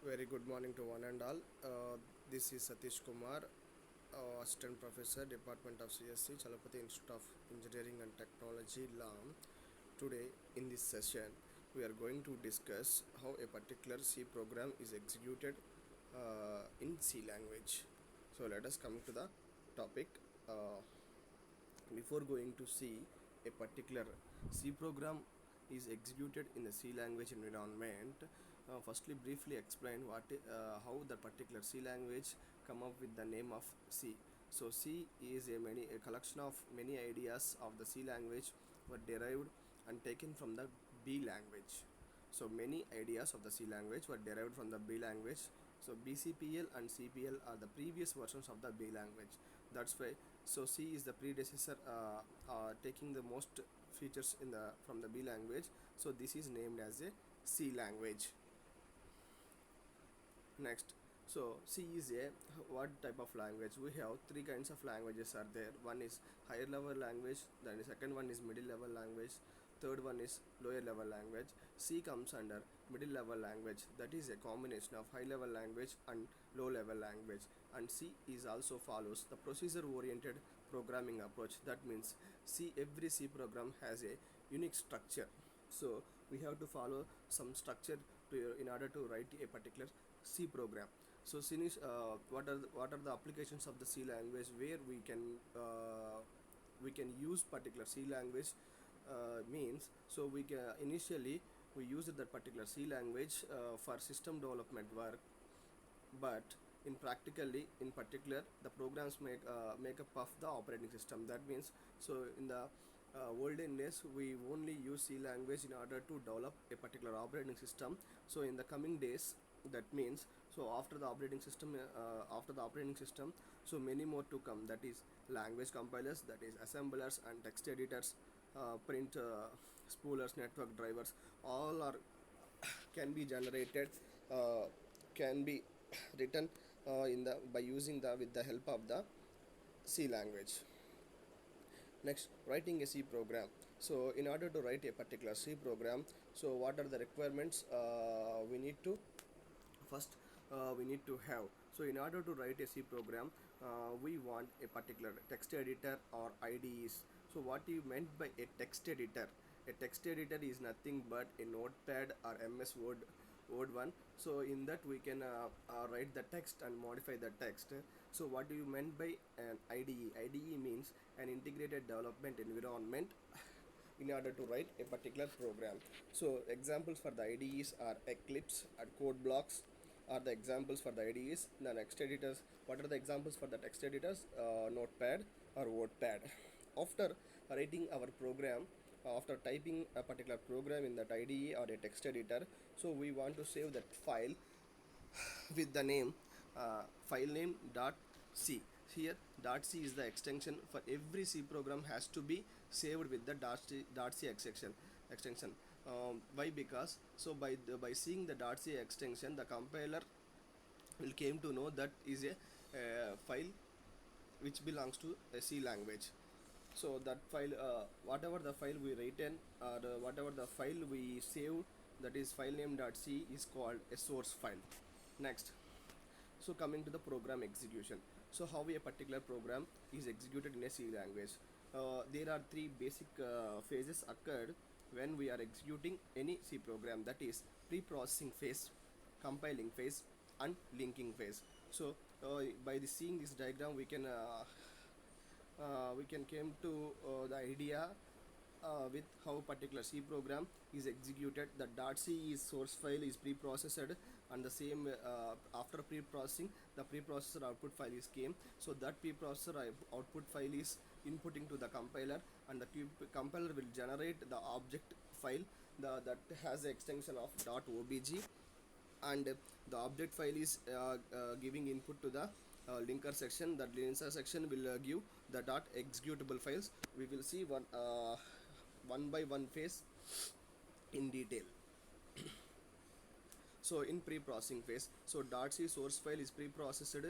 Very good morning to one and all. This is Satish Kumar, Assistant Professor, Department of CSC, Chalapati Institute of Engineering and Technology, LAM. Today, in this session, we are going to discuss how a particular C program is executed in C language. So, let us come to the topic. Uh, Before going to see a particular C program is executed in the C language environment, firstly briefly explain how the particular C language come up with the name of C. So C is a collection of many ideas of the C language were derived and taken from the B language. So many ideas of the C language were derived from the B language. So BCPL and CPL are the previous versions of the B language. That's why C is the predecessor, taking the most features in the from the B language. So this is named as a C language. Next, so C is a what type of language? We have three kinds of languages are there. One is higher level language, then the second one is middle level language, third one is lower level language. C comes under middle level language, that is a combination of high level language and low level language. And C is also follows the procedure oriented programming approach. That means every C program has a unique structure. So we have to follow some structure in order to write a particular C program. So Sinish, what are the applications of the C language where we can use particular C language, means so we can initially we used that particular C language for system development work, but in particular the programs make up of the operating system. That means so in the olden days we only use C language in order to develop a particular operating system. So in the coming days, that means so after the operating system, so many more to come, that is language compilers, that is assemblers and text editors, print spoolers, network drivers, all are can be generated, can be written in the by using the with the help of the C language. Next, writing a C program. So in order to write a particular C program, so what are the requirements we need to first we need to have? So in order to write a C program, we want a particular text editor or IDEs. So what you meant by a text editor? A text editor is nothing but a notepad or MS Word one. So in that we can write the text and modify the text. So what do you meant by an IDE? IDE means an integrated development environment in order to write a particular program. So examples for the IDEs are Eclipse and Code Blocks are the examples for the IDEs. The text editors, what are the examples for the text editors? Notepad or WordPad. After writing our program, after typing a particular program in that IDE or a text editor, so we want to save that file with the name file name dot c. Here dot c is the extension for every C program, has to be saved with the dot c extension. Why? Because so by seeing the dot c extension, the compiler will came to know that is a file which belongs to a C language. So that file, whatever the file we written or whatever the file we saved, that is file name.c, is called a source file. Next, so coming to the program execution. So how a particular program is executed in a C language? There are three basic phases occurred when we are executing any C program, that is pre-processing phase, compiling phase and linking phase. So by seeing this diagram we can came to the idea with how particular C program is executed. The .c is source file is pre-processed, and the same after pre-processing, the preprocessor output file is came. So that preprocessor output file is inputting to the compiler, and the compiler will generate the object file that has the extension of .obj, and the object file is giving input to the linker section. That linker section will give the executable files. We will see one by one phase in detail. So in pre-processing phase, so .c source file is pre-processed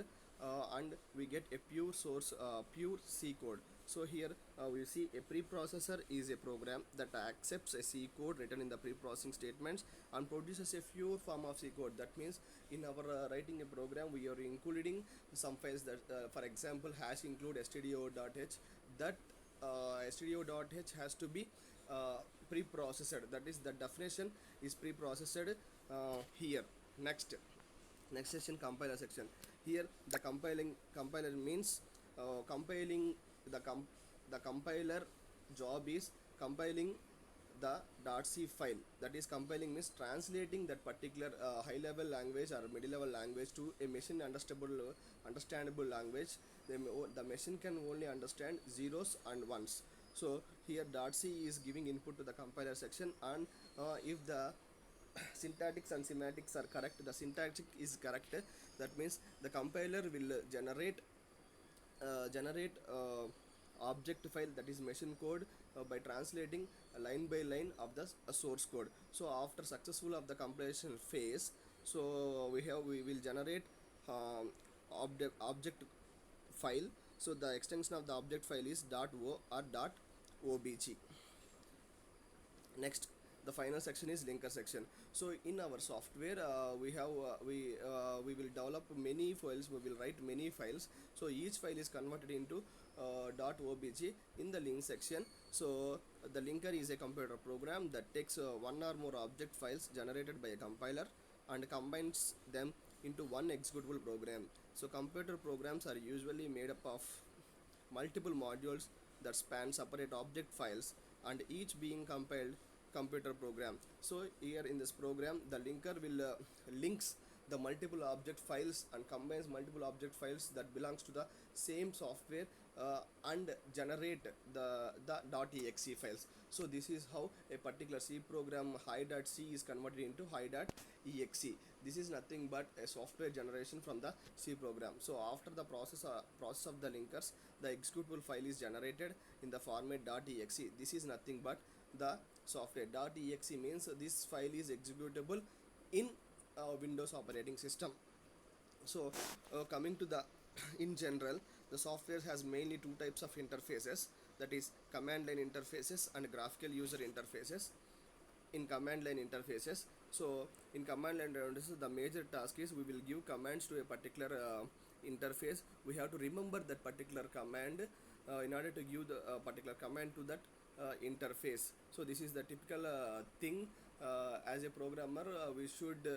and we get a pure source, pure C code. So here we see a preprocessor is a program that accepts a C code written in the preprocessing statements and produces a pure form of C code. That means in our writing a program, we are including some files that, for example, hash include stdio.h. That stdio.h has to be preprocessed. That is, the definition is preprocessed here. Next section, compiler section. Here the compiler means compiling the compiler job is compiling the .c file. That is, compiling means translating that particular high level language or middle level language to a machine understandable language. The machine can only understand zeros and ones. So here .c is giving input to the compiler section, and if the syntactics and semantics are correct, the syntactic is correct, that means the compiler will generate object file, that is machine code, by translating line by line of the source code. So after successful of the compilation phase, so we will generate object file. So the extension of the object file is .o or .obj. Next, the final section is linker section. So in our software, we will develop many files, we will write many files. So each file is converted into .obj in the link section. So the linker is a computer program that takes one or more object files generated by a compiler and combines them into one executable program. So computer programs are usually made up of multiple modules that span separate object files, and each being compiled computer program. So here in this program, the linker will links the multiple object files and combines multiple object files that belongs to the same software, and generate the .exe files. So this is how a particular C program hi.c is converted into hi.exe. This is nothing but a software generation from the C program. So after the process of the linkers, the executable file is generated in the format .exe. This is nothing but the software. .exe means this file is executable in Windows operating system. So coming to the in general, the software has mainly two types of interfaces, that is command line interfaces and graphical user interfaces. In command line interfaces, so in command line interfaces, the major task is we will give commands to a particular interface. We have to remember that particular command in order to give the particular command to that interface. So this is the typical thing. As a programmer, we should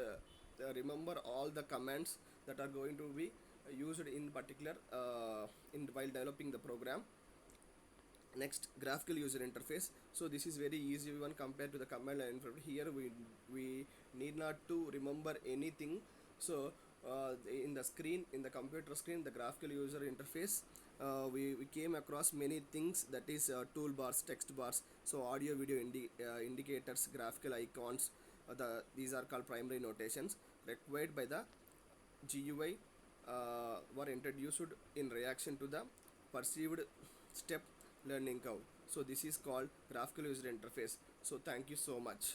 remember all the commands that are going to be used in particular while developing the program. Next, graphical user interface. So this is very easy one compared to the command line interface. Here we need not to remember anything. So in the computer screen, the graphical user interface, we came across many things, that is toolbars, text bars, so audio video indicators, graphical icons. These are called primary notations required by the GUI, were introduced in reaction to the perceived step learning curve. So this is called graphical user interface. So thank you so much.